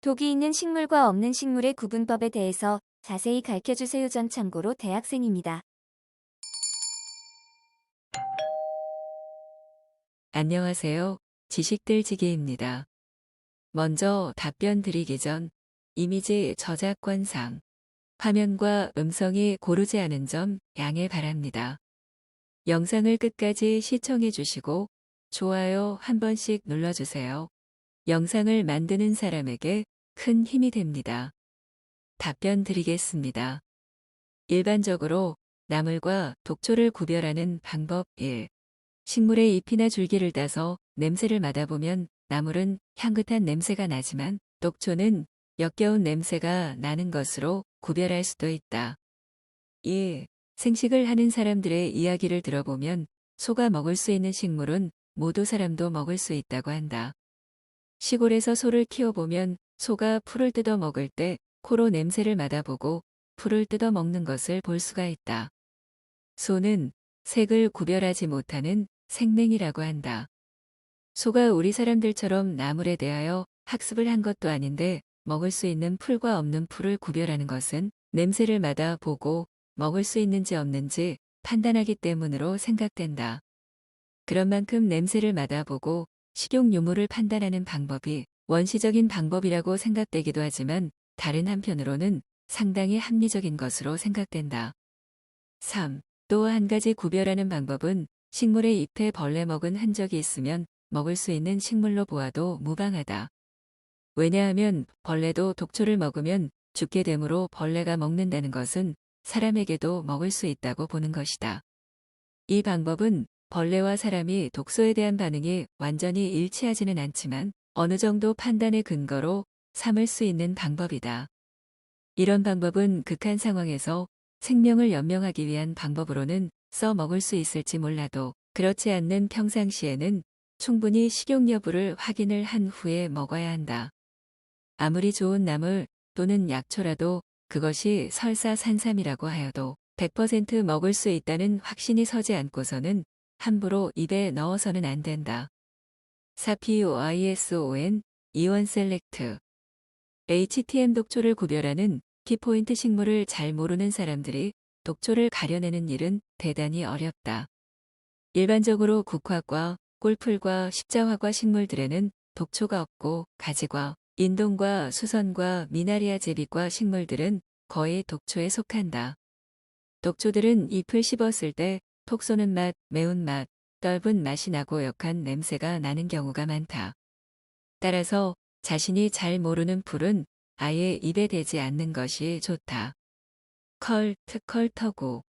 독이 있는 식물과 없는 식물의 구분법에 대해서 자세히 가르쳐주세요. 전 참고로 대학생입니다. 안녕하세요. 지식들지기입니다. 먼저 답변 드리기 전 이미지 저작권상 화면과 음성이 고르지 않은 점 양해 바랍니다. 영상을 끝까지 시청해 주시고 좋아요 한 번씩 눌러주세요. 영상을 만드는 사람에게 큰 힘이 됩니다. 답변 드리겠습니다. 일반적으로 나물과 독초를 구별하는 방법 1. 식물의 잎이나 줄기를 따서 냄새를 맡아보면 나물은 향긋한 냄새가 나지만 독초는 역겨운 냄새가 나는 것으로 구별할 수도 있다. 2. 생식을 하는 사람들의 이야기를 들어보면 소가 먹을 수 있는 식물은 모두 사람도 먹을 수 있다고 한다. 시골에서 소를 키워보면 소가 풀을 뜯어 먹을 때 코로 냄새를 맡아보고 풀을 뜯어 먹는 것을 볼 수가 있다. 소는 색을 구별하지 못하는 생맹이라고 한다. 소가 우리 사람들처럼 나물에 대하여 학습을 한 것도 아닌데 먹을 수 있는 풀과 없는 풀을 구별하는 것은 냄새를 맡아 보고 먹을 수 있는지 없는지 판단하기 때문으로 생각된다. 그런 만큼 냄새를 맡아보고 식용유무를 판단하는 방법이 원시적인 방법이라고 생각되기도 하지만 다른 한편으로는 상당히 합리적인 것으로 생각된다. 3. 또 한 가지 구별하는 방법은 식물의 잎에 벌레 먹은 흔적이 있으면 먹을 수 있는 식물로 보아도 무방하다. 왜냐하면 벌레도 독초를 먹으면 죽게 되므로 벌레가 먹는다는 것은 사람에게도 먹을 수 있다고 보는 것이다. 이 방법은 벌레와 사람이 독소에 대한 반응이 완전히 일치하지는 않지만 어느 정도 판단의 근거로 삼을 수 있는 방법이다. 이런 방법은 극한 상황에서 생명을 연명하기 위한 방법으로는 써 먹을 수 있을지 몰라도 그렇지 않는 평상시에는 충분히 식용 여부를 확인을 한 후에 먹어야 한다. 아무리 좋은 나물 또는 약초라도 그것이 설사 산삼이라고 하여도 100% 먹을 수 있다는 확신이 서지 않고서는 함부로 입에 넣어서는 안 된다. 사피오ISON 이원 셀렉트 HTM 독초를 구별하는 키포인트 식물을 잘 모르는 사람들이 독초를 가려내는 일은 대단히 어렵다. 일반적으로 국화과 꿀풀과 십자화과 식물들에는 독초가 없고 가지과 인동과 수선과 미나리아 제비과 식물들은 거의 독초에 속한다. 독초들은 잎을 씹었을 때 톡 쏘는 맛, 매운맛, 떫은 맛이 나고 역한 냄새가 나는 경우가 많다. 따라서 자신이 잘 모르는 풀은 아예 입에 대지 않는 것이 좋다. 컬터고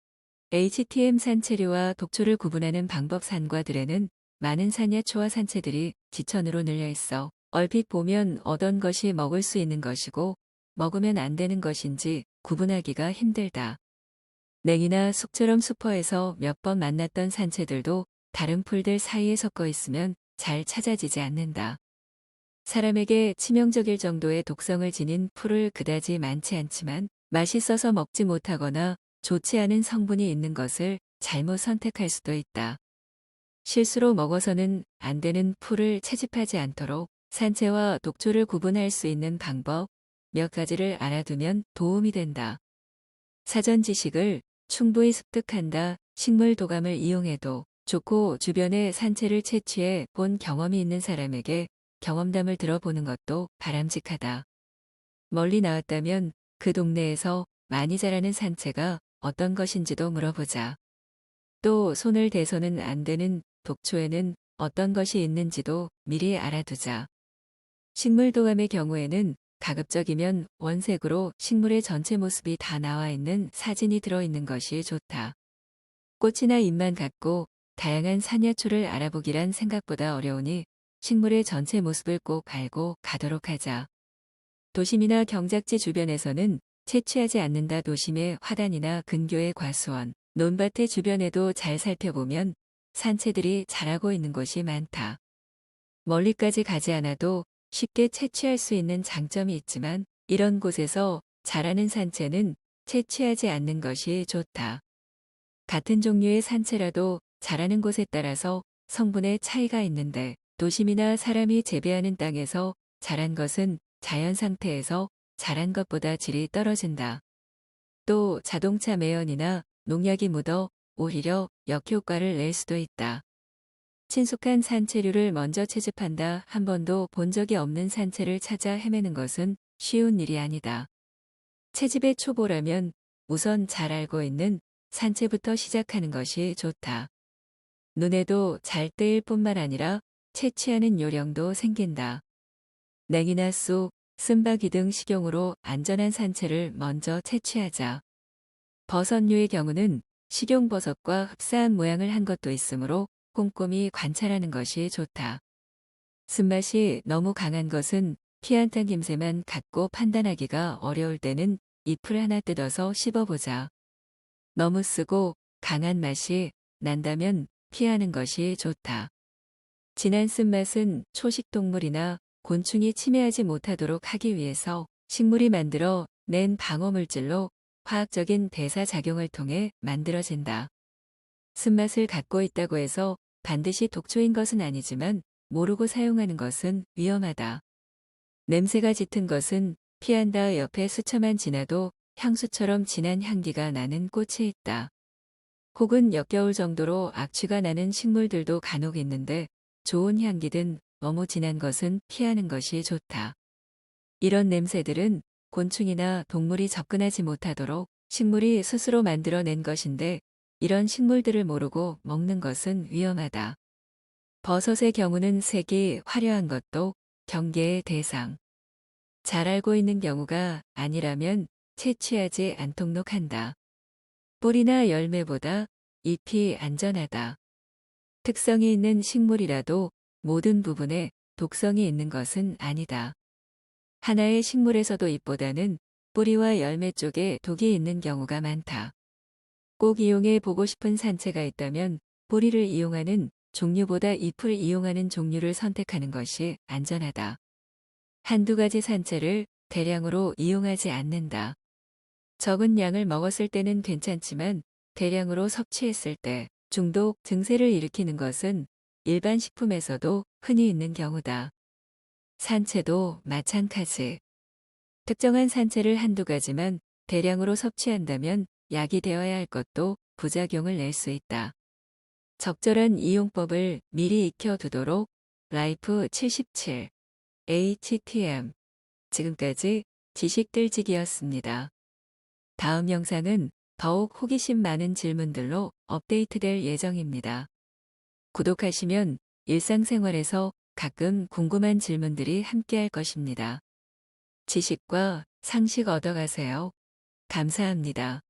HTM 산채류와 독초를 구분하는 방법 산과들에는 많은 산야초와 산채들이 지천으로 늘려 있어 얼핏 보면 어떤 것이 먹을 수 있는 것이고 먹으면 안 되는 것인지 구분하기가 힘들다. 냉이나 쑥처럼 수퍼에서 몇 번 만났던 산채들도 다른 풀들 사이에 섞어 있으면 잘 찾아지지 않는다. 사람에게 치명적일 정도의 독성을 지닌 풀을 그다지 많지 않지만 맛있어서 먹지 못하거나 좋지 않은 성분이 있는 것을 잘못 선택할 수도 있다. 실수로 먹어서는 안 되는 풀을 채집하지 않도록 산채와 독초를 구분할 수 있는 방법 몇 가지를 알아두면 도움이 된다. 사전 지식을 충분히 습득한다. 식물 도감을 이용해도 좋고 주변에 산채를 채취해 본 경험이 있는 사람에게 경험담을 들어보는 것도 바람직하다. 멀리 나왔다면 그 동네에서 많이 자라는 산채가 어떤 것인지도 물어보자. 또 손을 대서는 안 되는 독초에는 어떤 것이 있는지도 미리 알아두자. 식물 도감의 경우에는 가급적이면 원색으로 식물의 전체 모습이 다 나와 있는 사진이 들어있는 것이 좋다. 꽃이나 잎만 갖고 다양한 산야초를 알아보기란 생각보다 어려우니 식물의 전체 모습을 꼭 알고 가도록 하자. 도심이나 경작지 주변에서는 채취하지 않는다. 도심의 화단이나 근교의 과수원, 논밭의 주변에도 잘 살펴보면 산채들이 자라고 있는 곳이 많다. 멀리까지 가지 않아도 쉽게 채취할 수 있는 장점이 있지만 이런 곳에서 자라는 산채는 채취하지 않는 것이 좋다. 같은 종류의 산채라도 자라는 곳에 따라서 성분의 차이가 있는데 도심이나 사람이 재배하는 땅에서 자란 것은 자연 상태에서 자란 것보다 질이 떨어진다. 또 자동차 매연이나 농약이 묻어 오히려 역효과를 낼 수도 있다. 친숙한 산채류를 먼저 채집한다. 한 번도 본 적이 없는 산채를 찾아 헤매는 것은 쉬운 일이 아니다. 채집의 초보라면 우선 잘 알고 있는 산채부터 시작하는 것이 좋다. 눈에도 잘 떼일 뿐만 아니라 채취하는 요령도 생긴다. 냉이나 쑥, 쓴바귀 등 식용으로 안전한 산채를 먼저 채취하자. 버섯류의 경우는 식용버섯과 흡사한 모양을 한 것도 있으므로 꼼꼼히 관찰하는 것이 좋다. 쓴맛이 너무 강한 것은 피안타 김새만 갖고 판단하기가 어려울 때는 잎을 하나 뜯어서 씹어보자. 너무 쓰고 강한 맛이 난다면 피하는 것이 좋다. 진한 쓴맛은 초식동물이나 곤충이 침해하지 못하도록 하기 위해서 식물이 만들어 낸 방어물질로 화학적인 대사작용을 통해 만들어진다. 쓴맛을 갖고 있다고 해서 반드시 독초인 것은 아니지만 모르고 사용하는 것은 위험하다. 냄새가 짙은 것은 피한다. 옆에 수초만 지나도 향수처럼 진한 향기가 나는 꽃이 있다. 혹은 역겨울 정도로 악취가 나는 식물들도 간혹 있는데 좋은 향기든 너무 진한 것은 피하는 것이 좋다. 이런 냄새들은 곤충이나 동물이 접근하지 못하도록 식물이 스스로 만들어낸 것인데 이런 식물들을 모르고 먹는 것은 위험하다. 버섯의 경우는 색이 화려한 것도 경계의 대상. 잘 알고 있는 경우가 아니라면 채취하지 않도록 한다. 뿌리나 열매보다 잎이 안전하다. 특성이 있는 식물이라도 모든 부분에 독성이 있는 것은 아니다. 하나의 식물에서도 잎보다는 뿌리와 열매 쪽에 독이 있는 경우가 많다. 꼭 이용해 보고 싶은 산채가 있다면 뿌리를 이용하는 종류보다 잎을 이용하는 종류를 선택하는 것이 안전하다. 한두 가지 산채를 대량으로 이용하지 않는다. 적은 양을 먹었을 때는 괜찮지만 대량으로 섭취했을 때 중독 증세를 일으키는 것은 일반 식품에서도 흔히 있는 경우다. 산채도 마찬가지. 특정한 산채를 한두 가지만 대량으로 섭취한다면 약이 되어야 할 것도 부작용을 낼 수 있다. 적절한 이용법을 미리 익혀두도록. 라이프 77 HTM. 지금까지 지식들지기였습니다. 다음 영상은 더욱 호기심 많은 질문들로 업데이트될 예정입니다. 구독하시면 일상생활에서 가끔 궁금한 질문들이 함께할 것입니다. 지식과 상식 얻어가세요. 감사합니다.